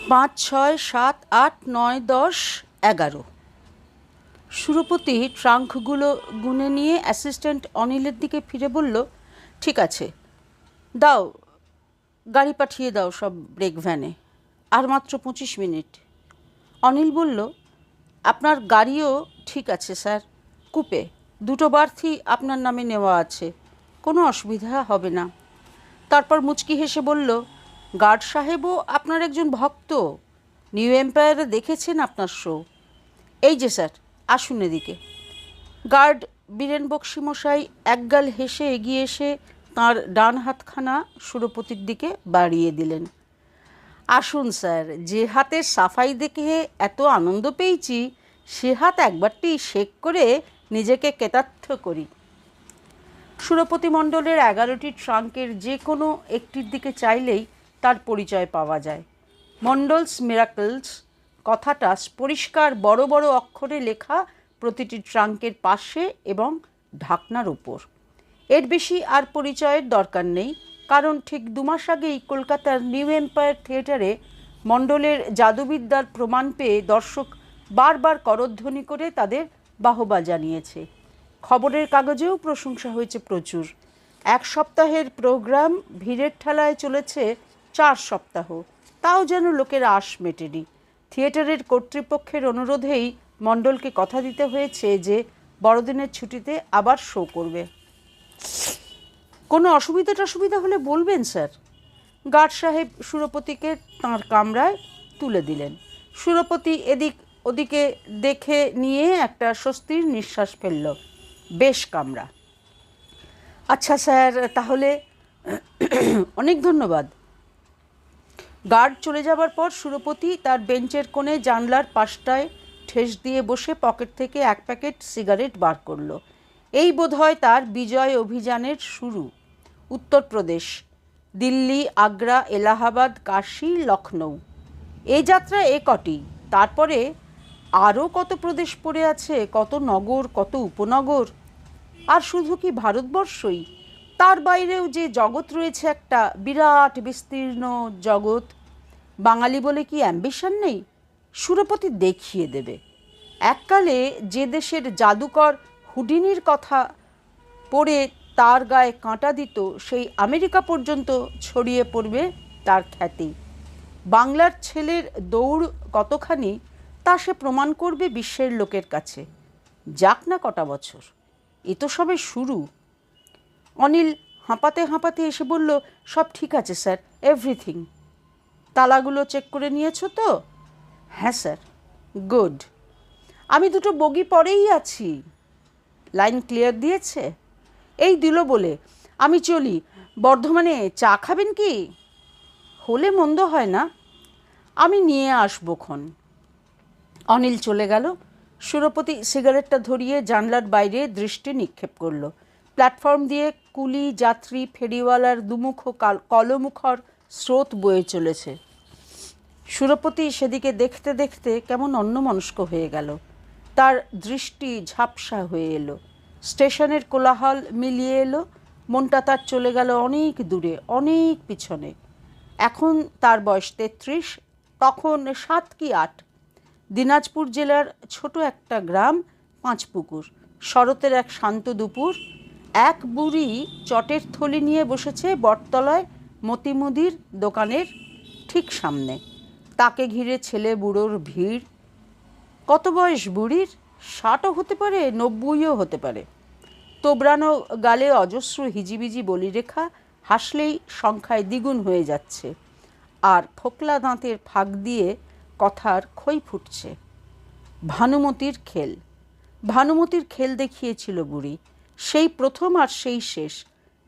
5, 6, 7, 8, 9, 10, 11। সুরপতি ট্রাঙ্কগুলো গুনে নিয়ে অ্যাসিস্ট্যান্ট অনিলের দিকে ফিরে বলল, ঠিক আছে, দাও, গাড়ি পাঠিয়ে দাও সব ব্রেক ভ্যানে। আর মাত্র 25 মিনিট। অনিল বলল, আপনার গাড়িও ঠিক আছে স্যার, কুপে, 2টো বার্থই আপনার নামে নেওয়া আছে, কোনো অসুবিধা হবে না। তারপর মুচকি হেসে বলল, গার্ড সাহেবও আপনার একজন ভক্ত, নিউ এম্পায়ারে দেখেছেন আপনার শো। এই যে স্যার, আসুন এদিকে। গার্ড বীরেন বক্সিমশাই একগাল হেসে এগিয়ে এসে তাঁর ডান হাতখানা সুরপতির দিকে বাড়িয়ে দিলেন। আসুন স্যার, যে হাতের সাফাই দেখে এত আনন্দ পেয়েছি সে হাত একবারটি শেক করে নিজেকে কৃতার্থ করি। সুরপতি মণ্ডলের 11টি ট্রাঙ্কের যে কোনো একটির দিকে চাইলেই তার পরিচয় পাওয়া যায়। মণ্ডলস মিরাকলস কথাটা পরিষ্কার বড় বড় অক্ষরে লেখা প্রতিটি ট্রাঙ্কের পাশে এবং ঢাকনার উপর। এর বেশি আর পরিচয়ের দরকার নেই, কারণ ঠিক 2 মাস আগেই কলকাতার নিউ এম্পায়ার থিয়েটারে মণ্ডলের জাদুবিদ্যার প্রমাণ পেয়ে দর্শক বারবার করধ্বনি করে তাদের বাহবা জানিয়েছে। খবরের কাগজেও প্রশংসা হয়েছে প্রচুর। 1 সপ্তাহের প্রোগ্রাম ভিড়ের ঠেলায় চলেছে 4 সপ্তাহ, তাও যেন লোকের আশ মেটেনি। থিয়েটারের কর্তৃপক্ষের অনুরোধেই মণ্ডলকে কথা দিতে হয়েছে যে বড়দিনের ছুটিতে আবার শো করবে। কোনো অসুবিধা হলে বলবেন স্যার। গার্ড সাহেব সুরপতিকে তাঁর কামরায় তুলে দিলেন। সুরপতি এদিক ওদিকে দেখে নিয়ে একটা স্বস্তির নিঃশ্বাস ফেলল। বেশ কামরা। আচ্ছা স্যার, তাহলে অনেক ধন্যবাদ। গার্ড চলে যাবার পর সুরপতি তার বেঞ্চের কোণে জানলার পাশটায় ঠেস দিয়ে বসে পকেট থেকে 1 প্যাকেট সিগারেট বার করল। এই বোধহয় তার বিজয় অভিযানের শুরু। উত্তরপ্রদেশ, দিল্লি, আগ্রা, এলাহাবাদ, কাশী, লখনৌ, এই যাত্রা এ কটি। তারপরে আরও কত প্রদেশ পড়ে আছে, কত নগর, কত উপনগর। আর শুধু কি ভারতবর্ষই, তার বাইরেও যে জগৎ রয়েছে, একটা বিরাট বিস্তীর্ণ জগৎ। বাঙালি বলে কি অ্যাম্বিশন নেই? সুরপতি দেখিয়ে দেবে। এককালে যে দেশের জাদুকর হুডিনির কথা পড়ে তার গায়ে কাঁটা দিত, সেই আমেরিকা পর্যন্ত ছড়িয়ে পড়বে তার খ্যাতি। বাংলার ছেলের দৌড় কতখানি তা সে প্রমাণ করবে বিশ্বের লোকের কাছে। যাক না কটা বছর, এ তো সবে শুরু। অনিল হাঁপাতে হাঁপাতে এসে বলল, সব ঠিক আছে স্যার, এভরিথিং। তালাগুলো চেক করে নিয়েছো তো? হ্যাঁ স্যার। গুড। আমি 2টো বগি পরেই আছি। লাইন ক্লিয়ার দিয়েছে? এই দিল বলে। আমি চলি, বর্ধমানে চা খাবেন কি? হলে মন্দ হয় না, আমি নিয়ে আসবোক্ষণ। অনিল চলে গেল। সুরপতি সিগারেটটা ধরিয়ে জানলার বাইরে দৃষ্টি নিক্ষেপ করল। প্ল্যাটফর্ম দিয়ে কুলি, যাত্রী, ফেরিওয়ালার দুমুখ কলমুখর স্রোত বয়ে চলেছে। সুরপতি সেদিকে দেখতে দেখতে কেমন অন্যমনস্ক হয়ে গেল। তার দৃষ্টি ঝাপসা হয়ে এলো। স্টেশনের কোলাহল মিলিয়ে এলো। মনটা তার চলে গেল অনেক দূরে, অনেক পিছনে। এখন তার বয়স 33, তখন 7 কি 8। দিনাজপুর জেলার ছোট একটা গ্রাম পাঁচপুকুর। শরতের এক শান্ত দুপুর। এক বুড়ি চটের থলি নিয়ে বসেছে বটতলায় মতিমুদির দোকানের ঠিক সামনে। তাকে ঘিরে ছেলে বুড়োর ভিড়। কত বয়স বুড়ির? 60ও হতে পারে, 90ও হতে পারে। তোবড়ানো গালে অজস্র হিজিবিজি বলিরেখা, হাসলেই সংখ্যায় দ্বিগুণ হয়ে যাচ্ছে। আর ফোকলা দাঁতের ফাঁক দিয়ে কথার খই ফুটছে। ভানুমতির খেল। ভানুমতির খেল দেখিয়েছিল বুড়ি, সেই প্রথম আর সেই শেষ।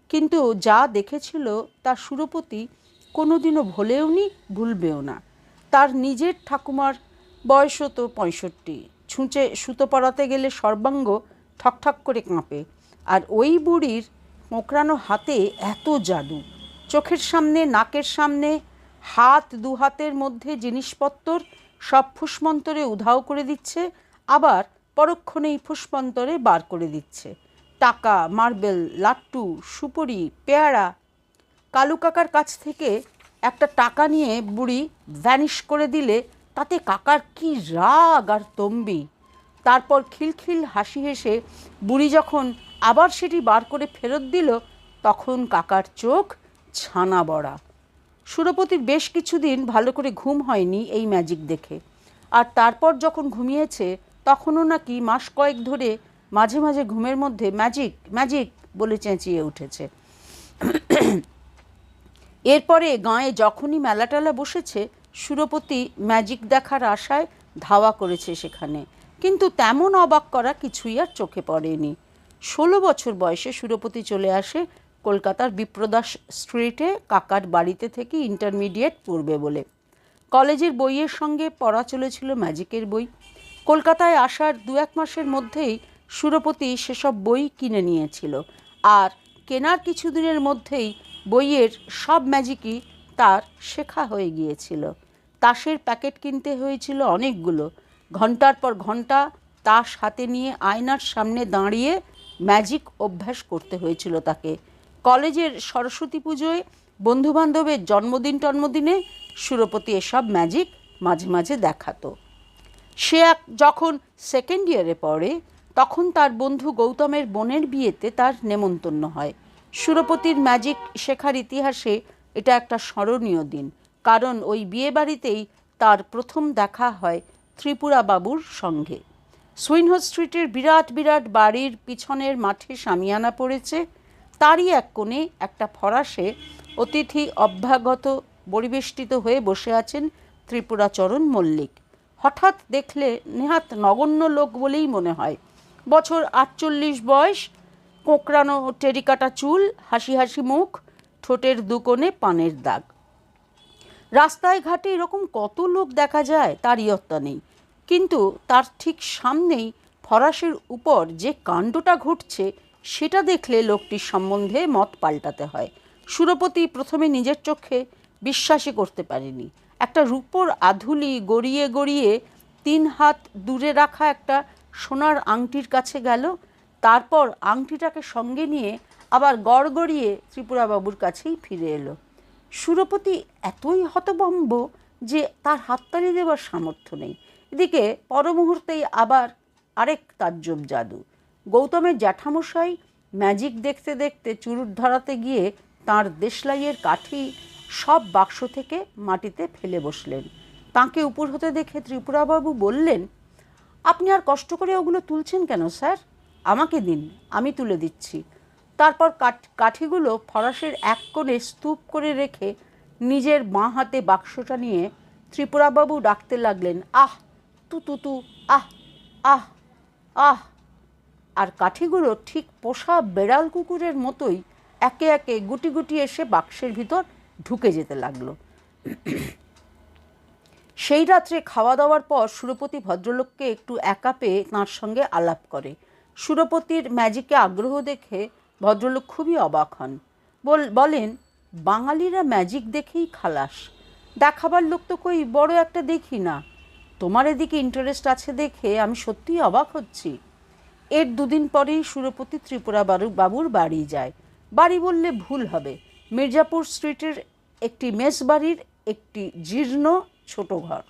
কিন্তু যা দেখেছিল তা সুরপতি কোনোদিনও ভোলেও নি, ভুলবেও না। তার নিজের ঠাকুমার বয়সও তো 65। ছুঁচে সুতো পরাতে গেলে সর্বাঙ্গ ঠকঠক করে কাঁপে। আর ওই বুড়ির মোকড়ানো হাতে এত জাদু। চোখের সামনে, নাকের সামনে, দু হাতের মধ্যে জিনিসপত্র সব ফুসমন্তরে উধাও করে দিচ্ছে, আবার পরক্ষণেই ফুসমন্তরে বার করে দিচ্ছে। টাকা, মার্বেল, লাট্টু, সুপুরি, পেয়ারা। কালু কাকার কাছ থেকে একটা টাকা নিয়ে বুড়ি ভ্যানিশ করে দিলে তাতে কাকার কি রাগ আর তম্বি। তারপর খিলখিল হাসি হেসে বুড়ি যখন আবার সেটি বার করে ফেরত দিল, তখন কাকার চোখ ছানা বড়া। সুরপতির বেশ কিছুদিন ভালো করে ঘুম হয়নি এই ম্যাজিক দেখে। আর তারপর যখন ঘুমিয়েছে তখনও নাকি মাস কয়েক ধরে মাঝে মাঝে ঘুমের মধ্যে ম্যাজিক ম্যাজিক বলে চেঁচিয়ে উঠেছে। এরপরে গাঁয়ে যখনই মেলাটেলা বসেছে সুরপতি ম্যাজিক দেখার আশায় ধাওয়া করেছে সেখানে, কিন্তু তেমন অবাক করা কিছুই আর চোখে পড়েনি। 16 বছর বয়সে সুরপতি চলে আসে কলকাতার বিপ্রদাস স্ট্রিটে কাকার বাড়িতে থেকে ইন্টারমিডিয়েট পড়বে বলে। কলেজের বইয়ের সঙ্গে পড়া চলেছিল ম্যাজিকের বই। কলকাতায় আসার 2-1 মাসের মধ্যেই সুরপতি সেসব বই কিনে নিয়েছিল, আর কেনার কিছুদিনের মধ্যেই বইয়ের সব ম্যাজিকই তার শেখা হয়ে গিয়েছিল। তাসের প্যাকেট কিনতে হয়েছিল অনেকগুলো। ঘন্টার পর ঘন্টা তাস হাতে নিয়ে আয়নার সামনে দাঁড়িয়ে ম্যাজিক অভ্যাস করতে হয়েছিল তাকে। কলেজের সরস্বতী পুজোয় বন্ধুবান্ধবের জন্মদিনে সুরপতি এসব ম্যাজিক মাঝে মাঝে দেখাতো। সে যখন সেকেন্ড ইয়ারে পড়ে তখন তার বন্ধু গৌতমের বোনের বিয়েতে তার নেমন্তন্ন হয়। সুরপতির ম্যাজিক শেখার ইতিহাসে এটা একটা স্মরণীয় দিন, কারণ ওই বিয়ে বাড়িতেই তার প্রথম দেখা হয় ত্রিপুরা বাবুর সঙ্গে। সুইনহো স্ট্রিটের বিরাট বিরাট বাড়ির পিছনের মাঠে শামিয়ানা পড়েছে, তারই এক কোণে একটা ফরাসে অতিথি অভ্যাগত পরিবেষ্টিত হয়ে বসে আছেন ত্রিপুরাচরণ মল্লিক। হঠাৎ দেখলে নেহাত নগণ্য লোক বলেই মনে হয়। বছর 48 বয়স, কোঁকড়ানো টেরিকাটা চুল, হাসি হাসি মুখ, ঠোঁটের দুকোণে পানের দাগ। রাস্তায় ঘাটে এরকম কত লোক দেখা যায় তার ইয়ত্তা নেই, কিন্তু তার ঠিক সামনেই ফরাসের উপর যে কাণ্ডটা ঘটছে সেটা দেখলে লোকটির সম্বন্ধে মত পাল্টাতে হয়। সুরপতি প্রথমে নিজের চোখে বিশ্বাসই করতে পারেনি। একটা রূপোর আধুলি গড়িয়ে গড়িয়ে 3 হাত দূরে রাখা একটা সোনার আংটির কাছে গেল, তারপর আংটিটাকে সঙ্গে নিয়ে আবার গড়গড়িয়ে ত্রিপুরাবাবুর কাছেই ফিরে এলো। সুরপতি এতই হতভম্ব যে তার হাততালি দেওয়ার সামর্থ্য নেই। এদিকে পরমুহূর্তেই আবার আরেক তাজ্জব জাদু। গৌতমের জ্যাঠামশাই ম্যাজিক দেখতে দেখতে চুরুট ধরাতে গিয়ে তাঁর দেশলাইয়ের কাঠি সব বাক্স থেকে মাটিতে ফেলে বসলেন। তাঁকে উপর হতে দেখে ত্রিপুরাবাবু বললেন, আপনি আর কষ্ট করে ওগুলো তুলছেন কেন স্যার? আমাকে দিন, আমি তুলে দিচ্ছি। তারপর কাঠিগুলো ফরাসের এক কোণে স্তূপ করে রেখে নিজের বাঁ হাতে বাক্সটা নিয়ে ত্রিপুরাবাবু ডাকতে লাগলেন, আহ তু তু তু, আহ আহ আহ। আর কাঠিগুলো ঠিক পোষা বেড়াল কুকুরের মতোই একে একে গুটি গুটি এসে বাক্সের ভিতর ঢুকে যেতে লাগলো। সেই রাত্রে খাওয়া দাওয়ার পর সুরপতি ভদ্রলোককে একটু একা পেয়ে তাঁর সঙ্গে আলাপ করে। সুরপতির ম্যাজিকে আগ্রহ দেখে ভদ্রলোক খুবই অবাক হন। বলেন, বাঙালিরা ম্যাজিক দেখেই খালাস, দেখাবার লোক তো কই বড় একটা দেখি না। তোমার এদিকে ইন্টারেস্ট আছে দেখে আমি সত্যিই অবাক হচ্ছি। এর 2 দিন পরেই সুরপতি ত্রিপুরা বাবুর বাড়ি যায়। বাড়ি বললে ভুল হবে, মির্জাপুর স্ট্রিটের একটি মেস বাড়ির একটি জীর্ণ ছোট ঘর।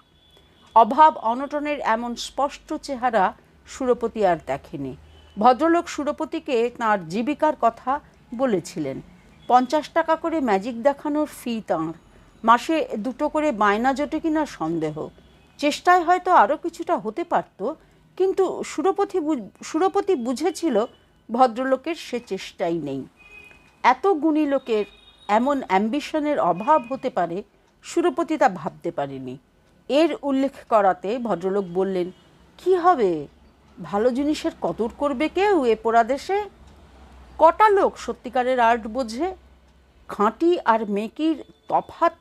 অভাব অনটনের এমন স্পষ্ট চেহারা সুরপতি আর দেখেনি। ভদ্রলোক সুরপতিকে তাঁর জীবিকার কথা বলেছিলেন। 50 টাকা করে ম্যাজিক দেখানোর ফি তাঁর। মাসে 2টো করে বায়না জোটে কিনা সন্দেহ। চেষ্টায় হয়তো আরও কিছুটা হতে পারত, কিন্তু সুরপতি বুঝেছিল ভদ্রলোকের সে চেষ্টাই নেই। এত গুণী লোকের এমন অ্যাম্বিশনের অভাব হতে পারে সুরপতি তা ভাবতে পারেনি। এর উল্লেখ করাতে ভদ্রলোক বললেন, কি হবে, ভালো জিনিসের কদর করবে কেউ এ পোড়া দেশে? কটা লোক সত্যিকারের আর্ট বোঝে? খাঁটি আর মেকির তফাৎ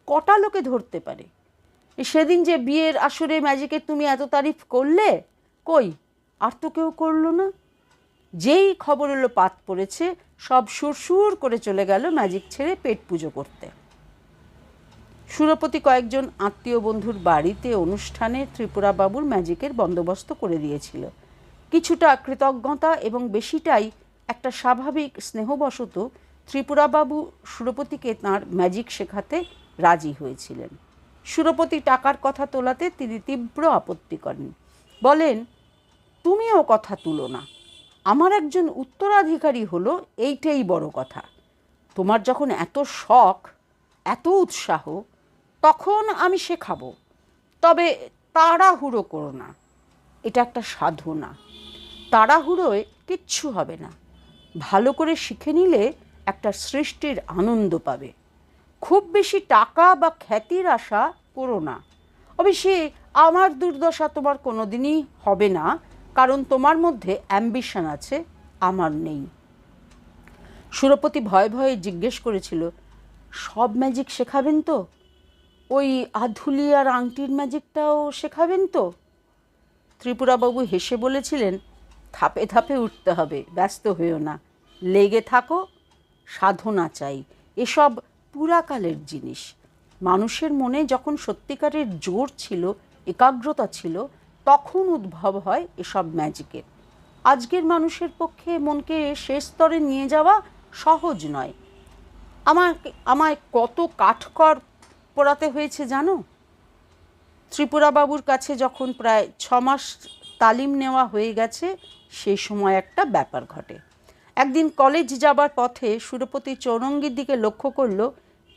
কটা লোকে ধরতে পারে? সেদিন যে বিয়ের আসরে ম্যাজিকের তুমি এত তারিফ করলে, কই আর তো কেউ করলো না। যেই খবর এলো পাত পড়েছে, সব সুরসুর করে চলে গেল ম্যাজিক ছেড়ে পেট পুজো করতে। সুরপতি কয়েকজন আত্মীয় বন্ধুর বাড়িতে অনুষ্ঠানে ত্রিপুরাবাবুর ম্যাজিকের বন্দোবস্ত করে দিয়েছিল। কিছুটা কৃতজ্ঞতা এবং বেশিটাই একটা স্বাভাবিক স্নেহবশত ত্রিপুরাবাবু সুরপতিকে তাঁর ম্যাজিক শেখাতে রাজি হয়েছিলেন। সুরপতি টাকার কথা তোলাতে তিনি তীব্র আপত্তি করেন, বলেন, তুমিও কথা তুলো না, আমার একজন উত্তরাধিকারী হলো এইটাই বড় কথা। তোমার যখন এত শখ, এত উৎসাহ, তখন আমি শেখাবো, তবে তাড়াহুড়ো করো না, এটা একটা সাধনা, তাড়াহুড়োয় কিচ্ছু হবে না, ভালো করে শিখে নিলে একটা সৃষ্টির আনন্দ পাবে। খুব বেশি টাকা বা খ্যাতির আশা করো না, অবশ্যই আমার দুর্দশা তোমার কোনো দিনই হবে না, কারণ তোমার মধ্যে অ্যাম্বিশন আছে, আমার নেই। সুরপতি ভয়ে ভয়ে জিজ্ঞেস করেছিল, সব ম্যাজিক শেখাবেন তো? ওই আধুলি আর আংটির ম্যাজিকটাও শেখাবেন তো? ত্রিপুরাবাবু হেসে বলেছিলেন, ধাপে ধাপে উঠতে হবে, ব্যস্ত হয়েও না, লেগে থাকো, সাধনা চাই, এসব পুরাকালের জিনিস। মানুষের মনে যখন সত্যিকারের জোর ছিল, একাগ্রতা ছিল, তখন উদ্ভব হয় এসব ম্যাজিকের। আজকের মানুষের পক্ষে মনকে শেষ স্তরে নিয়ে যাওয়া সহজ নয়। আমায় কত কাঠখড় পোড়াতে হয়েছে জানো? ত্রিপুরাবাবুর কাছে যখন প্রায় 6 মাস তালিম নেওয়া হয়ে গেছে, সেই সময় একটা ব্যাপার ঘটে। একদিন কলেজ যাবার পথে সুরপতি চৌরঙ্গির দিকে লক্ষ্য করল,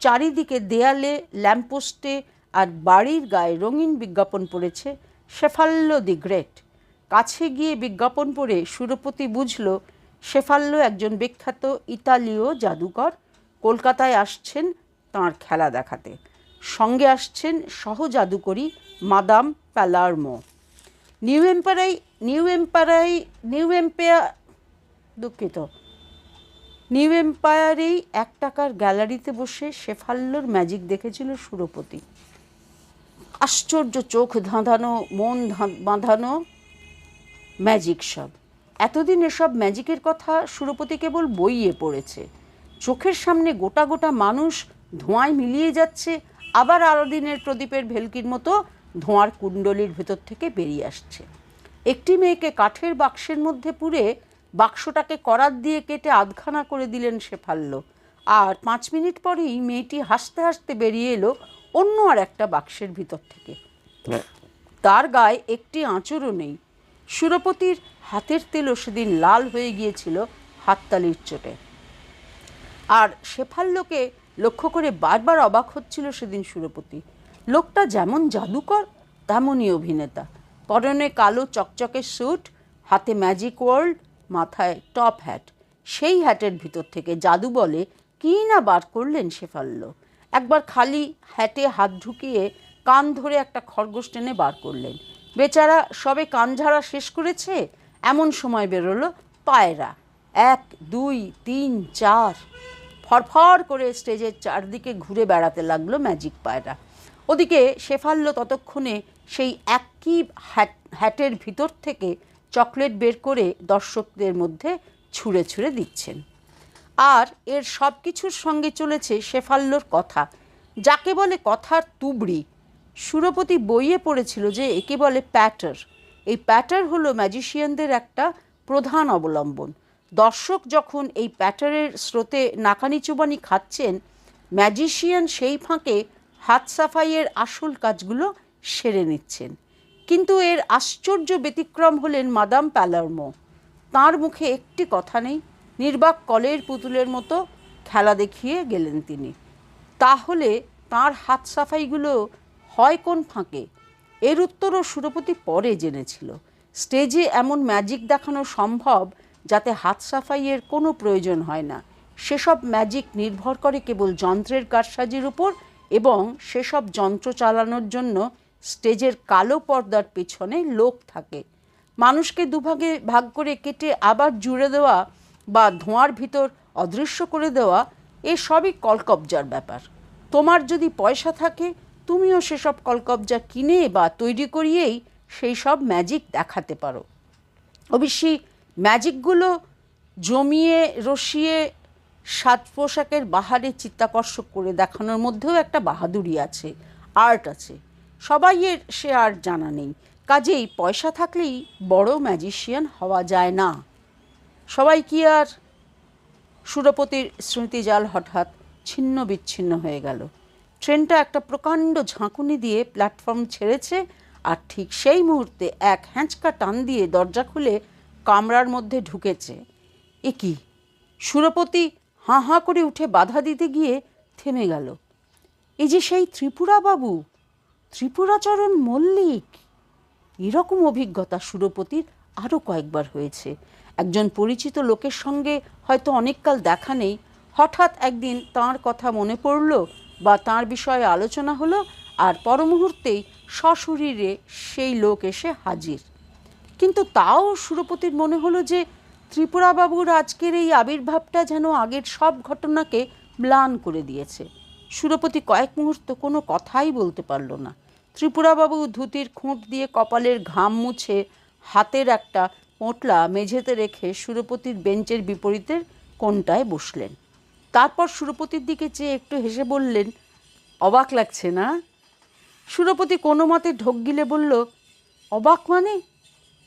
চারিদিকে দেয়ালে, ল্যাম্পপোস্টে আর বাড়ির গায়ে রঙিন বিজ্ঞাপন পড়েছে, শেফাল্লো দি গ্রেট। কাছে গিয়ে বিজ্ঞাপন পড়ে সুরপতি বুঝল, শেফাল্লো একজন বিখ্যাত ইতালীয় জাদুকর, কলকাতায় আসছেন তাঁর খেলা দেখাতে। সঙ্গে আসছেন সহ জাদুকরী মাদাম প্যালার্মো। নিউ এম্পায়ারেই 1 টাকার গ্যালারিতে বসে শেফাল্লোর ম্যাজিক দেখেছিল সুরপতি। আশ্চর্য, চোখ ধাঁধানো, মন বাঁধানো ম্যাজিক সব। এতদিন এসব ম্যাজিকের কথা সুরপতি কেবল বইয়ে পড়েছে। চোখের সামনে গোটা গোটা মানুষ ধোঁয়ায় মিলিয়ে যাচ্ছে, আবার আলাদিনের প্রদীপের ভেলকির মতো ধোঁয়ার কুণ্ডলীর ভেতর থেকে বেরিয়ে আসছে। একটি মেয়েকে কাঠের বাক্সের মধ্যে পুরে বাক্সটাকে করাত দিয়ে কেটে আধখানা করে দিলেন শেফাল্লো, আর 5 মিনিট পরেই মেয়েটি হাসতে হাসতে বেরিয়ে এলো অন্য আর একটা বাক্সের ভিতর থেকে। তার গায়ে একটি আঁচড়ও নেই। সুরপতির হাতের তেলও সেদিন লাল হয়ে গিয়েছিল হাততালির চোটে। আর শেফাল্লোকে লক্ষ্য করে বারবার অবাক হচ্ছিল সেদিন সুরপতি। লোকটা যেমন জাদুকর, তেমনই অভিনেতা। পরনে কালো চকচকে স্যুট, হাতে ম্যাজিক ওয়ার্ল্ড, মাথায় টপ হ্যাট। সেই হ্যাটের ভিতর থেকে জাদু বলে কী না বার করলেন শেফাল্লো। একবার খালি হ্যাটে হাত ঢুকিয়ে কান ধরে একটা খরগোশ টেনে বার করলেন। বেচারা সবে কান ঝাড়া শেষ করেছে, এমন সময় বেরোলো পায়রা। 1, 2, 3, 4 ফরফর করে স্টেজের চারদিকে ঘুরে বেড়াতে লাগলো ম্যাজিক পায়রা। ওদিকে শেফাল্লো ততক্ষণে সেই একই হ্যাটের ভিতর থেকে চকলেট বের করে দর্শকদের মধ্যে ছুঁড়ে ছুঁড়ে দিচ্ছেন। আর এর সব কিছুর সঙ্গে চলেছে শেফাল্লোর কথা, যাকে বলে কথার তুবড়ি। সুরপতি বইয়ে পড়েছিল যে একে বলে প্যাটার। এই প্যাটার হলো ম্যাজিশিয়ানদের একটা প্রধান অবলম্বন। দর্শক যখন এই প্যাটারের স্রোতে নাকানি চুবানি খাচ্ছেন, ম্যাজিশিয়ান সেই ফাঁকে হাত সাফাইয়ের আসল কাজগুলো সেরে নিচ্ছেন। কিন্তু এর আশ্চর্য ব্যতিক্রম হলেন মাদাম প্যালার্মো। তাঁর মুখে একটি কথা নেই, নির্বাক কলের পুতুলের মতো খেলা দেখিয়ে গেলেন তিনি। তাহলে তাঁর হাত সাফাইগুলো হয় কোন ফাঁকে? এর উত্তরও সুরপতি পরে জেনেছিল। স্টেজে এমন ম্যাজিক দেখানো সম্ভব যাতে হাত সাফাইয়ের কোনো প্রয়োজন হয় না। সেসব ম্যাজিক নির্ভর করে কেবল যন্ত্রের কারসাজির উপর, এবং সেসব যন্ত্র চালানোর জন্য স্টেজের কালো পর্দার পেছনে লোক থাকে। মানুষকে দুভাগে ভাগ করে কেটে আবার জুড়ে দেওয়া বা ধোঁয়ার ভিতর অদৃশ্য করে দেওয়া, এ সবই কলকবজার ব্যাপার। তোমার যদি পয়সা থাকে, তুমিও সেসব কলকবজা কিনে বা তৈরি করিয়েই সেই সব ম্যাজিক দেখাতে পারো। অবশ্যই ম্যাজিকগুলো জমিয়ে রসিয়ে সাজ পোশাকের বাহারে চিত্তাকর্ষক করে দেখানোর মধ্যেও একটা বাহাদুরি আছে, আর্ট আছে। সবাইয়ের সে আর্ট জানা নেই, কাজেই পয়সা থাকলেই বড় ম্যাজিশিয়ান হওয়া যায় না। সবাই কি আর? সুরপতির স্মৃতিজাল হঠাৎ ছিন্ন বিচ্ছিন্ন হয়ে গেল। ট্রেনটা একটা প্রকাণ্ড ঝাঁকুনি দিয়ে প্ল্যাটফর্ম ছেড়েছে, আর ঠিক সেই মুহূর্তে এক হ্যাঁচকা টান দিয়ে দরজা খুলে কামরার মধ্যে ঢুকেছে। এ কি! সুরপতি হাঁ হাঁ করে উঠে বাধা দিতে গিয়ে থেমে গেল। এই যে সেই ত্রিপুরাবাবু, ত্রিপুরাচরণ মল্লিক। এরকম অভিজ্ঞতা সুরপতির আরও কয়েকবার হয়েছে। একজন পরিচিত লোকের সঙ্গে হয়তো অনেককাল দেখা নেই, হঠাৎ একদিন তাঁর কথা মনে পড়ল বা তাঁর বিষয়ে আলোচনা হলো, আর পরমুহূর্তেই সশরীরে সেই লোক এসে হাজির। কিন্তু তাও সুরপতির মনে হলো যে ত্রিপুরাবাবুর আজকের এই আবির্ভাবটা যেন আগের সব ঘটনাকে ম্লান করে দিয়েছে। সুরপতি কয়েক মুহূর্ত কোনো কথাই বলতে পারল না। ত্রিপুরাবাবু ধুতির খুঁট দিয়ে কপালের ঘাম মুছে হাতের একটা পোঁটলা মেঝেতে রেখে সুরপতির বেঞ্চের বিপরীতের কোণটায় বসলেন। তারপর সুরপতির দিকে চেয়ে একটু হেসে বললেন, অবাক লাগছে না? সুরপতি কোনো মতে ঢোক গিলে বলল, অবাক মানে?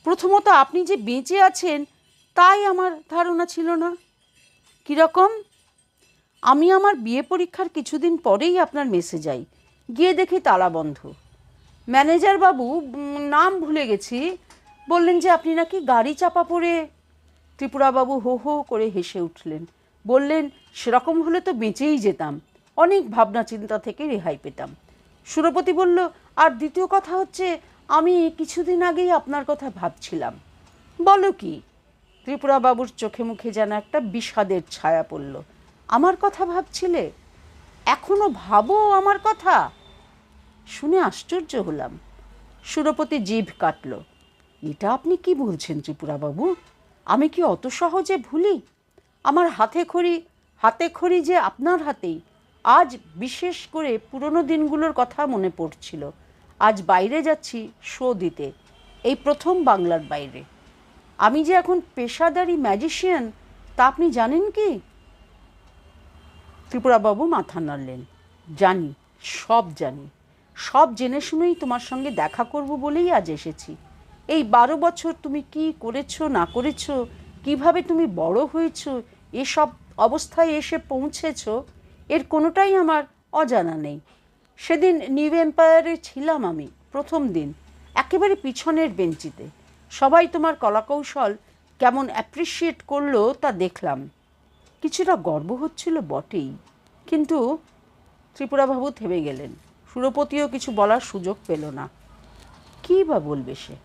প্রথমত আপনি যে বেঁচে আছেন তাই আমার ধারণা ছিল না। কীরকম? আমি আমার বিয়ে পরীক্ষার কিছুদিন পরেই আপনার মেসে যাই, গিয়ে দেখি তালা বন্ধ। ম্যানেজার বাবু, নাম ভুলে গেছি, বললেন যে আপনি নাকি গাড়ি চাপা পড়ে। ত্রিপুরাবাবু হো হো করে হেসে উঠলেন, বললেন, সেরকম হলে তো বেঁচেই যেতাম, অনেক ভাবনা চিন্তা থেকে রেহাই পেতাম। সুরপতি বলল, আর দ্বিতীয় কথা হচ্ছে, আমি কিছুদিন আগেই আপনার কথা ভাবছিলাম। বলো কি? ত্রিপুরাবাবুর চোখে মুখে যেন একটা বিষাদের ছায়া পড়ল। আমার কথা ভাবছিলে? এখনো ভাবো আমার কথা? শুনে আশ্চর্য হলাম। সুরপতি জিভ কাটল। এটা আপনি কি বলছেন ত্রিপুরাবাবু? আমি কি অত সহজে ভুলি? আমার হাতে খড়ি যে আপনার হাতেই। আজ বিশেষ করে পুরনো দিনগুলোর কথা মনে পড়ছিল। আজ বাইরে যাচ্ছি শো দিতে, এই প্রথম বাংলার বাইরে। আমি যে এখন পেশাদারি ম্যাজিশিয়ান তা আপনি জানেন কি? ত্রিপুরাবাবু মাথা নাড়লেন। জানি, সব জানি। সব জেনে শুনেই তোমার সঙ্গে দেখা করব বলেই আজ এসেছি। এই 12 বছর তুমি কি করেছো না করেছো, কিভাবে তুমি বড় হয়েছো, এসব অবস্থায় এসে পৌঁছেছো, এর কোনোটাই আমার অজানা নেই। সেদিন নিউ এম্পায়ারে ছিলাম আমি, প্রথম দিন, একেবারে পিছনের বেঞ্চিতে। সবাই তোমার কলাকৌশল কেমন অ্যাপ্রিসিয়েট করলো তা দেখলাম। কিছুটা গর্ব হচ্ছিল বটেই, কিন্তু ত্রিপুরাবাবু থেমে গেলেন। সুরপতিও কিছু বলার সুযোগ পেল না। কী বা বলবে সে?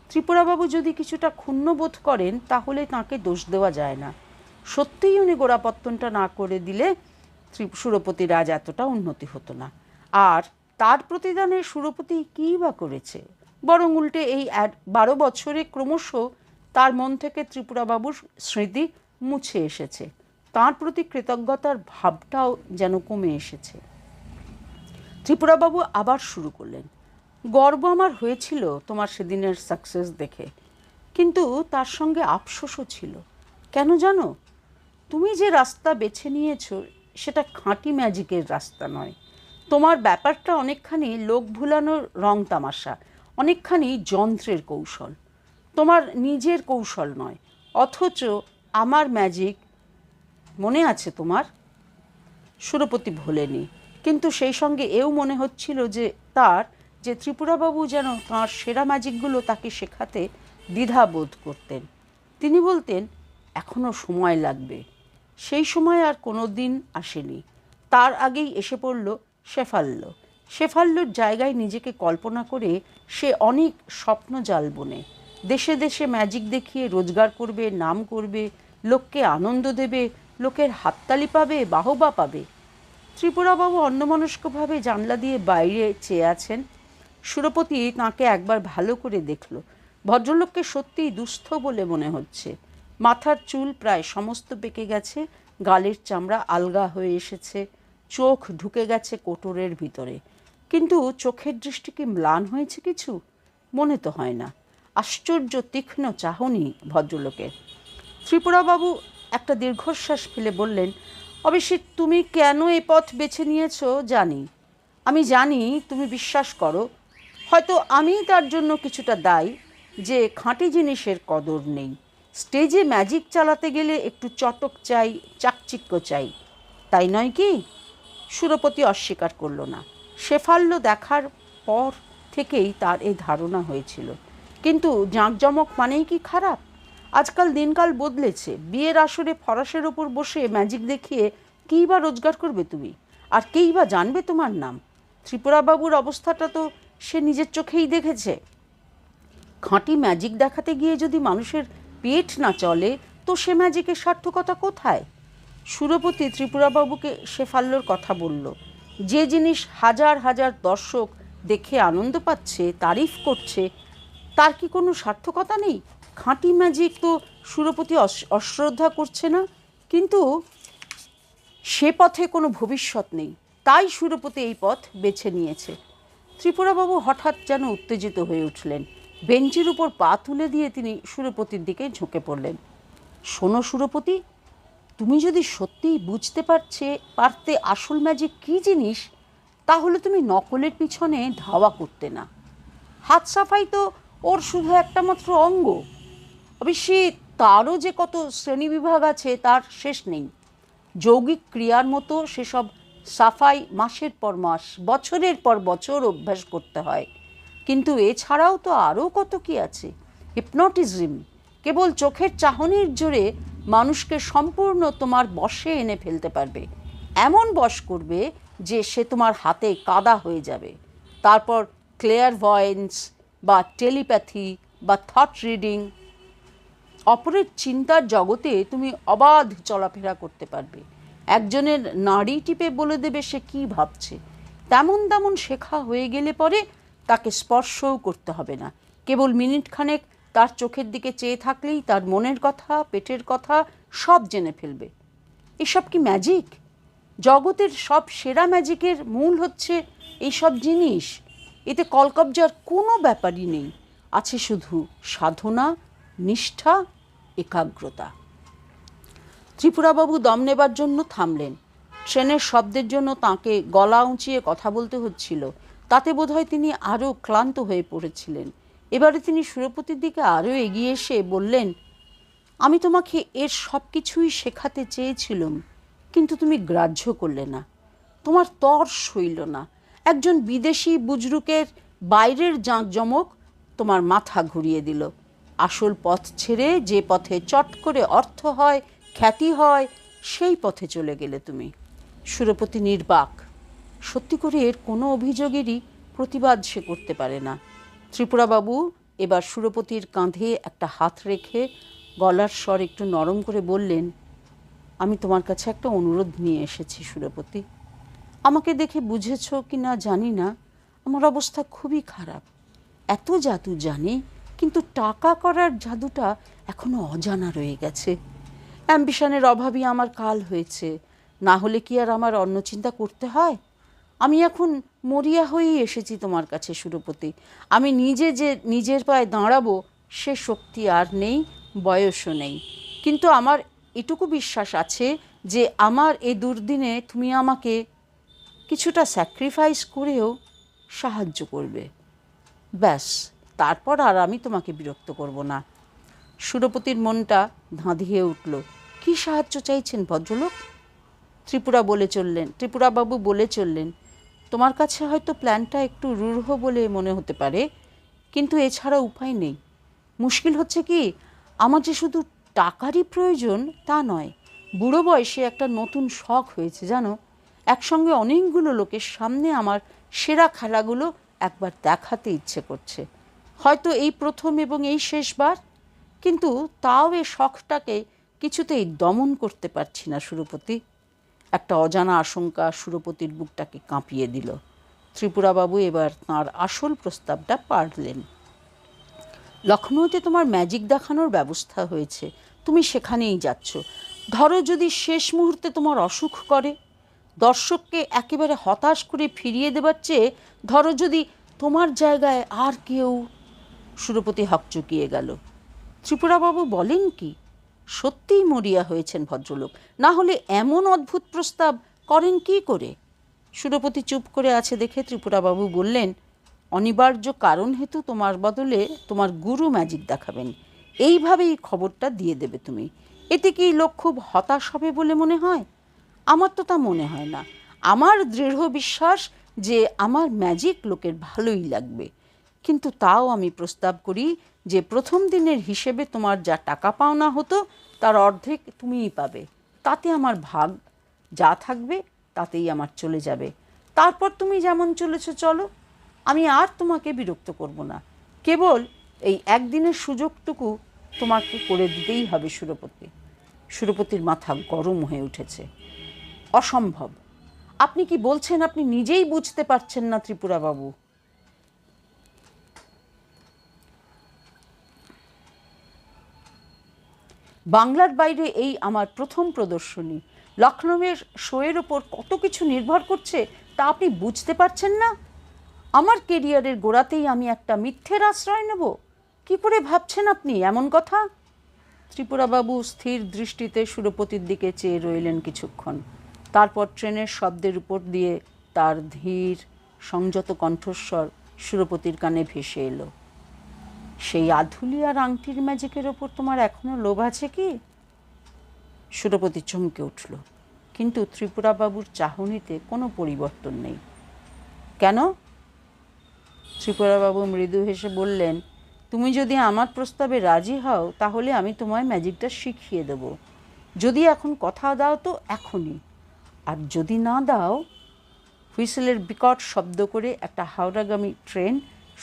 ত্রিপুরাবাবু যদি কিছুটা ক্ষুণ্ণ বোধ করেন তাহলে তাঁকে দোষ দেওয়া যায় না। সত্যিই উনি গোড়াপত্তনটা না করে দিলে সুরপতির আজ এতটা উন্নতি হতো না। আর তার প্রতিদানে সুরপতি কী বা করেছে? বরং উল্টে এই 12 বছরে ক্রমশ তার মন থেকে ত্রিপুরাবাবুর স্মৃতি মুছে এসেছে। তাঁর প্রতি কৃতজ্ঞতার ভাবটাও যেন কমে এসেছে। ত্রিপুরাবাবু আবার শুরু করলেন, গর্ব আমার হয়েছিল তোমার সেদিনের সাকসেস দেখে, কিন্তু তার সঙ্গে আফসোসও ছিল। কেন জানো? তুমি যে রাস্তা বেছে নিয়েছো সেটা খাঁটি ম্যাজিকের রাস্তা নয়। তোমার ব্যাপারটা অনেকখানি লোক ভুলানোর রং তামাশা, অনেকখানি যন্ত্রের কৌশল, তোমার নিজের কৌশল নয়। অথচ আমার ম্যাজিক মনে আছে তোমার? সুরপতি ভোলেনি, কিন্তু সেই সঙ্গে এও মনে হচ্ছিল যে ত্রিপুরাবাবু যেন তাঁর সেরা ম্যাজিকগুলো তাকে শেখাতে দ্বিধাবোধ করতেন। তিনি বলতেন, এখনও সময় লাগবে। সেই সময় আর কোনো দিন আসেনি। তার আগেই এসে পড়ল শেফাল্য। শেফাল্যর জায়গায় নিজেকে কল্পনা করে সে অনেক স্বপ্ন জাল বোনে। দেশে দেশে ম্যাজিক দেখিয়ে রোজগার করবে, নাম করবে, লোককে আনন্দ দেবে, লোকের হাততালি পাবে, বাহবা পাবে। ত্রিপুরাবাবু অন্যমনস্কভাবে জানলা দিয়ে বাইরে চেয়ে আছেন। সুরপতি তাঁকে একবার ভালো করে দেখল। ভদ্রলোককে সত্যিই দুস্থ বলে মনে হচ্ছে। মাথার চুল প্রায় সমস্ত পেকে গেছে, গালের চামড়া আলগা হয়ে এসেছে, চোখ ঢুকে গেছে কোটরের ভিতরে। কিন্তু চোখের দৃষ্টি কি ম্লান হয়েছে কিছু? মনে তো হয় না। আশ্চর্য তীক্ষ্ণ চাহনি ভদ্রলোকের। ত্রিপুরাবাবু একটা দীর্ঘশ্বাস ফেলে বললেন, অবশ্যই তুমি কেন এই পথ বেছে নিয়েছো জানি। আমি জানি তুমি বিশ্বাস করো, হয়তো আমিই তার জন্য কিছুটা দায়ী যে খাঁটি জিনিসের কদর নেই। স্টেজে ম্যাজিক চালাতে গেলে একটু চটক চাই, চাকচিক্য চাই, তাই নয় কি? সুরপতি অস্বীকার করল না। শেফাল্য দেখার পর থেকেই তার এই ধারণা হয়েছিল। কিন্তু জাঁকজমক মানেই কি খারাপ? আজকাল দিনকাল বদলেছে। বিয়ের আসরে ফরাসের ওপর বসে ম্যাজিক দেখিয়ে কী বা রোজগার করবে তুমি? আর কেই বা জানবে তোমার নাম? ত্রিপুরাবাবুর অবস্থাটা তো সে নিজের চোখেই দেখেছে। খাঁটি ম্যাজিক দেখাতে গিয়ে যদি মানুষের পেট না চলে, তো সে ম্যাজিকের সার্থকতা কোথায়? সুরপতি ত্রিপুরাবাবুকে শেফাল্যর কথা বলল। যে জিনিস হাজার হাজার দর্শক দেখে আনন্দ পাচ্ছে, তারিফ করছে, তার কি কোনো সার্থকতা নেই? খাঁটি ম্যাজিক তো সুরপতি অশ্রদ্ধা করছে না, কিন্তু সে পথে কোনো ভবিষ্যৎ নেই। তাই সুরপতি এই পথ বেছে নিয়েছে। ত্রিপুরাবাবু হঠাৎ যেন উত্তেজিত হয়ে উঠলেন। বেঞ্চের উপর পা তুলে দিয়ে তিনি সুরপতির দিকে ঝুঁকে পড়লেন। শোনো সুরপতি, তুমি যদি সত্যিই বুঝতে পারতে আসল ম্যাজিক কী জিনিস, তাহলে তুমি নকলের পিছনে ধাওয়া করতে না। হাত সাফাই তো ওর শুধু একটা মাত্র অঙ্গ। অবশ্যই তারও যে কত শ্রেণীবিভাগ আছে তার শেষ নেই। যৌগিক ক্রিয়ার মতো সেসব সাফাই মাসের পর মাস, বছরের পর বছর অভ্যাস করতে হয়। কিন্তু এছাড়াও তো আরও কত কি আছে। হিপনোটিজম কেবল চোখের চাহনির জোরে মানুষকে সম্পূর্ণ তোমার বশে এনে ফেলতে পারবে। এমন বশ করবে যে সে তোমার হাতে কাদা হয়ে যাবে। তারপর ক্লেয়ারভয়েন্স বা টেলিপ্যাথি বা থট রিডিং, অপরের চিন্তার জগতে তুমি অবাধ চলাফেরা করতে পারবে। একজনের নাড়ি টিপে বলে দেবে সে কী ভাবছে। তেমন তেমন শেখা হয়ে গেলে পরে তাকে স্পর্শও করতে হবে না। কেবল মিনিটখানেক তার চোখের দিকে চেয়ে থাকলেই তার মনের কথা, পেটের কথা সব জেনে ফেলবে। এসব কি ম্যাজিক? জগতের সব সেরা ম্যাজিকের মূল হচ্ছে এইসব জিনিস। এতে কলকবজার কোনো ব্যাপারই নেই। আছে শুধু সাধনা, নিষ্ঠা, একাগ্রতা। ত্রিপুরাবাবু দম নেবার জন্য থামলেন। ট্রেনের শব্দের জন্য তাঁকে গলা উঁচিয়ে কথা বলতে হচ্ছিল। তাতে বোধহয় তিনি আরও ক্লান্ত হয়ে পড়েছিলেন। এবারে তিনি সুরপতির দিকে আরও এগিয়ে এসে বললেন, আমি তোমাকে এর সব কিছুই শেখাতে চেয়েছিলাম, কিন্তু তুমি গ্রাহ্য করলে না। তোমার তর সইল না। একজন বিদেশি বুজরুকের বাইরের জাঁকজমক তোমার মাথা ঘুরিয়ে দিল। আসল পথ ছেড়ে যে পথে চট করে অর্থ হয়, খ্যাতি হয়, সেই পথে চলে গেলে তুমি। সুরপতি নির্বাক। সত্যি করে এর কোনো অভিযোগেরই প্রতিবাদ সে করতে পারে না। ত্রিপুরাবাবু এবার সুরপতির কাঁধে একটা হাত রেখে গলার স্বর একটু নরম করে বললেন, আমি তোমার কাছে একটা অনুরোধ নিয়ে এসেছি সুরপতি। আমাকে দেখে বুঝেছ কি না জানি না, আমার অবস্থা খুবই খারাপ। এত জাদু জানি, কিন্তু টাকা করার জাদুটা এখনো অজানা রয়ে গেছে। অ্যাম্বিশনের অভাবই আমার কাল হয়েছে। না হলে কি আর আমার অন্য চিন্তা করতে হয়? আমি এখন মরিয়া হয়েই এসেছি তোমার কাছে সুরপতি। আমি নিজে যে নিজের পায়ে দাঁড়াবো সে শক্তি আর নেই, বয়সও নেই। কিন্তু আমার এটুকু বিশ্বাস আছে যে আমার এই দুর্দিনে তুমি আমাকে কিছুটা স্যাক্রিফাইস করেও সাহায্য করবে। ব্যাস, তারপর আর আমি তোমাকে বিরক্ত করব না। সুরপতির মনটা ধাঁধিয়ে উঠল। কী সাহায্য চাইছেন ভদ্রলোক? ত্রিপুরাবাবু বলে চললেন, তোমার কাছে হয়তো প্ল্যানটা একটু রূঢ় বলে মনে হতে পারে, কিন্তু এছাড়া উপায় নেই। মুশকিল হচ্ছে কি, আমার যে শুধু টাকারই প্রয়োজন তা নয়, বুড়ো বয়সে একটা নতুন শখ হয়েছে জানো। একসঙ্গে অনেকগুলো লোকের সামনে আমার সেরা খেলাগুলো একবার দেখাতে ইচ্ছে করছে। হয়তো এই প্রথম এবং এই শেষবার, কিন্তু তাও এ শখটাকে কিছুতেই দমন করতে পারছি না সুরপতি। একটা অজানা আশঙ্কা সুরপতির বুকটাকে কাঁপিয়ে দিল। ত্রিপুরাবাবু এবার তাঁর আসল প্রস্তাবটা পারলেন। লখনৌতে তোমার ম্যাজিক দেখানোর ব্যবস্থা হয়েছে, তুমি সেখানেই যাচ্ছ। ধরো যদি শেষ মুহূর্তে তোমার অসুখ করে, দর্শককে একেবারে হতাশ করে ফিরিয়ে দেবার চেয়ে ধরো যদি তোমার জায়গায় আর কেউ। সুরপতি হকচকিয়ে গেল। ত্রিপুরাবাবু বলেন কি? সত্যিই মরিয়া হয়েছেন ভদ্রলোক, না হলে এমন অদ্ভুত প্রস্তাব করেন কি করে? সুরপতি চুপ করে আছে দেখে ত্রিপুরাবাবু বললেন, অনিবার্য কারণ হেতু তোমার বদলে তোমার গুরু ম্যাজিক দেখাবেন। এইভাবেই খবরটা দিয়ে দেবে তুমি। এতে কি লোক খুব হতাশ হবে বলে মনে হয়? আমার তো তা মনে হয় না। আমার দৃঢ় বিশ্বাস যে আমার ম্যাজিক লোকের ভালোই লাগবে, কিন্তু তাও আমি প্রস্তাব করি যে প্রথম দিনের হিসেবে তোমার যা টাকা পাওনা হতো তার অর্ধেক তুমিই পাবে। তাতে আমার ভাগ যা থাকবে তাতেই আমার চলে যাবে। তারপর তুমি যেমন চলেছো চলো, আমি আর তোমাকে বিরক্ত করব না। কেবল এই একদিনের সুযোগটুকু তোমাকে করে দিতেই হবে সুরপতি। সুরপতির মাথা গরম হয়ে উঠেছে। অসম্ভব! আপনি কি বলছেন আপনি নিজেই বুঝতে পারছেন না ত্রিপুরাবাবু? বাংলার বাইরে এই আমার প্রথম প্রদর্শনী। লখনৌয়ের শোয়ের ওপর কত কিছু নির্ভর করছে তা আপনি বুঝতে পারছেন না? আমার কেরিয়ারের গোড়াতেই আমি একটা মিথ্যের আশ্রয় নেব? কি করে ভাবছেন আপনি এমন কথা? ত্রিপুরাবাবু স্থির দৃষ্টিতে সুরপতির দিকে চেয়ে রইলেন কিছুক্ষণ। তারপর ট্রেনের শব্দের উপর দিয়ে তার ধীর সংযত কণ্ঠস্বর সুরপতির কানে ভেসে এলো। সেই আধুলি আর আংটির ম্যাজিকের ওপর তোমার এখনো লোভ আছে কি? সুরপতি চমকে উঠল, কিন্তু ত্রিপুরাবাবুর চাহনিতে কোনো পরিবর্তন নেই। কেন? ত্রিপুরাবাবু মৃদু হেসে বললেন, তুমি যদি আমার প্রস্তাবে রাজি হও তাহলে আমি তোমায় ম্যাজিকটা শিখিয়ে দেব। যদি এখন কথা দাও তো এখনই, আর যদি না দাও। হুইসেলের বিকট শব্দ করে একটা হাওড়াগামী ট্রেন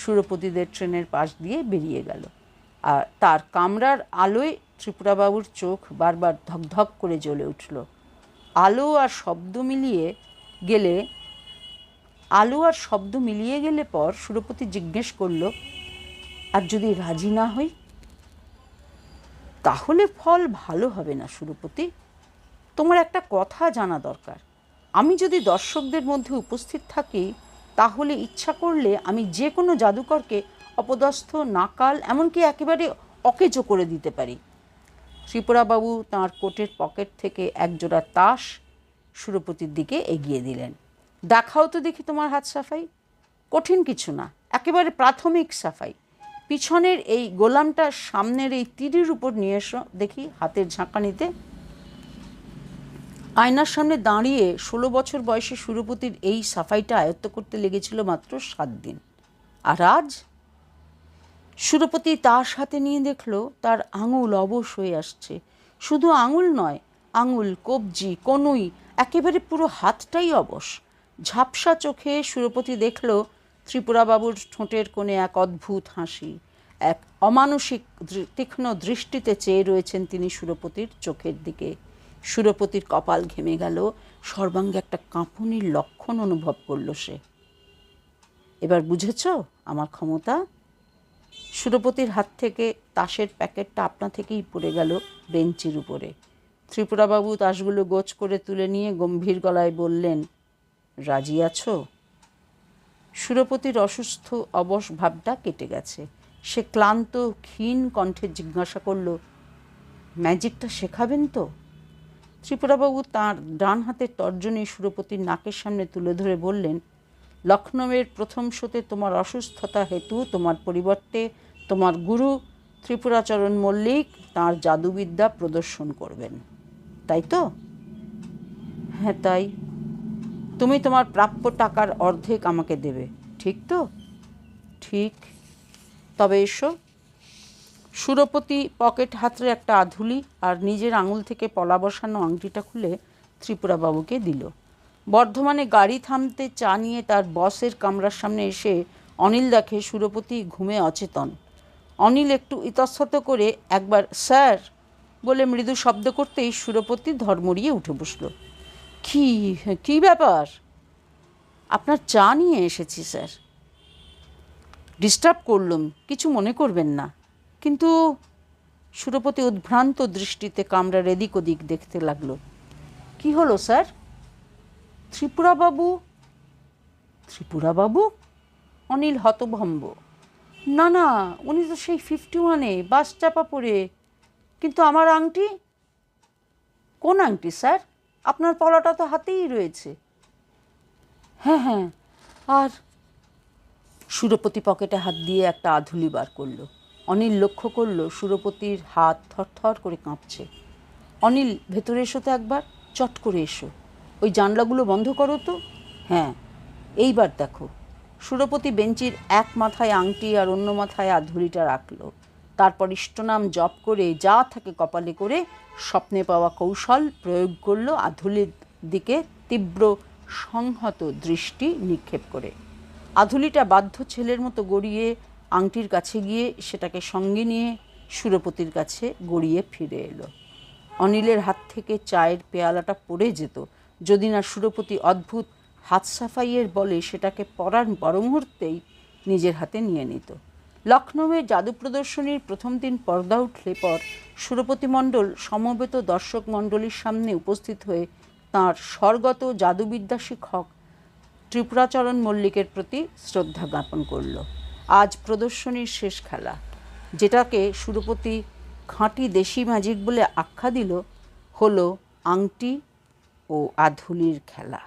সুরপতিদের ট্রেনের পাশ দিয়ে বেরিয়ে গেল। আর তার কামরার আলোয় ত্রিপুরাবাবুর চোখ বারবার ধকধক করে জ্বলে উঠল। আলো আর শব্দ মিলিয়ে গেলে পর সুরপতি জিজ্ঞেস করল, আর যদি রাজি না হই? তাহলে ফল ভালো হবে না সুরপতি। তোমার একটা কথা জানা দরকার। আমি যদি দর্শকদের মধ্যে উপস্থিত থাকি তাহলে ইচ্ছা করলে আমি যে কোনো জাদুকরকে অপদস্থ, নাকাল, এমনকি একেবারে অকেজো করে দিতে পারি। ত্রিপুরাবাবু তাঁর কোটের পকেট থেকে একজোড়া তাস সুরপতির দিকে এগিয়ে দিলেন। দেখাও তো দেখি তোমার হাত সাফাই। কঠিন কিছু না, একেবারে প্রাথমিক সাফাই। পিছনের এই গোলামটা সামনের এই তীরের উপর নিয়ে এসো দেখি হাতের ঝাঁকানিতে। আয়নার সামনে দাঁড়িয়ে 16 বছর বয়সে সুরপতির এই সাফাইটা আয়ত্ত করতে লেগেছিল মাত্র 7 দিন। আর আজ সুরপতি তার সাথে নিয়ে দেখল তার আঙুল অবশ হয়ে আসছে। শুধু আঙুল নয়, আঙুল, কবজি, কনুই, একেবারে পুরো হাতটাই অবশ। ঝাপসা চোখে সুরপতি দেখল ত্রিপুরাবাবুর ঠোঁটের কোণে এক অদ্ভুত হাসি। এক অমানসিক তীক্ষ্ণ দৃষ্টিতে চেয়ে রয়েছেন তিনি সুরপতির চোখের দিকে। সুরপতির কপাল ঘেমে গেল, সর্বাঙ্গে একটা কাঁপুনির লক্ষণ অনুভব করল সে। এবার বুঝেছ আমার ক্ষমতা? সুরপতির হাত থেকে তাসের প্যাকেটটা আপনা থেকেই পড়ে গেল বেঞ্চির উপরে। ত্রিপুরাবাবু তাসগুলো গোছ করে তুলে নিয়ে গম্ভীর গলায় বললেন, রাজি আছো? সুরপতির অসুস্থ অবশ ভাবটা কেটে গেছে। সে ক্লান্ত ক্ষীণ কণ্ঠে জিজ্ঞাসা করল, ম্যাজিকটা শেখাবেন তো? ত্রিপুরাবাবু তাঁর ডান হাতের তর্জনী সুরপতির নাকের সামনে তুলে ধরে বললেন, লখনৌয়ের প্রথম শোতে তোমার অসুস্থতা হেতু তোমার পরিবর্তে তোমার গুরু ত্রিপুরাচরণ মল্লিক তাঁর জাদুবিদ্যা প্রদর্শন করবেন, তাই তো? হ্যাঁ তাই। তুমি তোমার প্রাপ্য টাকার অর্ধেক আমাকে দেবে, ঠিক তো? ঠিক। তবে এসো। সুরপতি পকেট হাতড়ে একটা আধুলি আর নিজের আঙুল থেকে পলা বসানো আংটিটা খুলে ত্রিপুরাবাবুকে দিল। বর্ধমানে গাড়ি থামতে চা নিয়ে তার বসের কামরার সামনে এসে অনিল দেখে সুরপতি ঘুমে অচেতন। অনিল একটু ইতস্তত করে একবার স্যার বলে মৃদু শব্দ করতেই সুরপতি ধর্মড়িয়ে উঠে বসল। কি ব্যাপার? আপনার চা নিয়ে এসেছি স্যার। ডিস্টার্ব করলাম, কিছু মনে করবেন না। কিন্তু সুরপতি উদ্ভ্রান্ত দৃষ্টিতে কামরার এদিক ওদিক দেখতে লাগলো। কি হলো স্যার? ত্রিপুরাবাবু? অনিল হতভম্ব। না, উনি তো সেই 51-এ বাস চাপা পড়ে। কিন্তু আমার আংটি? কোন আংটি স্যার? আপনার পলাটা তো হাতেই রয়েছে। হ্যাঁ, আর সুরপতি পকেটে হাত দিয়ে একটা আধুলি বার করল। অনিল লক্ষ্য করল সুরপতির হাত থরথর করে কাঁপছে। অনিল, ভেতরে এসো তো একবার, চট করে এসো। ওই জানলাগুলো বন্ধ করো তো। হ্যাঁ, এইবার দেখো। সুরপতি বেঞ্চির এক মাথায় আংটি আর অন্য মাথায় আধুলিটা রাখলো। তারপর ইষ্টনাম জপ করে যা থাকে কপালে করে স্বপ্নে পাওয়া কৌশল প্রয়োগ করলো আধুলির দিকে তীব্র সংহত দৃষ্টি নিক্ষেপ করে। আধুলিটা বাধ্য ছেলের মতো গড়িয়ে আংটির কাছে গিয়ে সেটাকে সঙ্গে নিয়ে সুরপতির কাছে গড়িয়ে ফিরে এলো। অনিলের হাত থেকে চায়ের পেয়ালাটা পড়ে যেত যদি না সুরপতি অদ্ভুত হাত সাফাইয়ের বলে সেটাকে পরার বড় মুহূর্তেই নিজের হাতে নিয়ে নিত। লখনৌয়ের জাদু প্রদর্শনীর প্রথম দিন পর্দা উঠলে পর সুরপতি মণ্ডল সমবেত দর্শক মণ্ডলীর সামনে উপস্থিত হয়ে তাঁর স্বর্গত জাদুবিদ্যা শিক্ষক ত্রিপুরাচরণ মল্লিকের প্রতি শ্রদ্ধা জ্ঞাপন করল। আজ প্রদর্শনীর শেষ খেলা, যেটাকে সুরপতি খাঁটি দেশি ম্যাজিক বলে আখ্যা দিল, হলো আংটি ও আধুলির খেলা।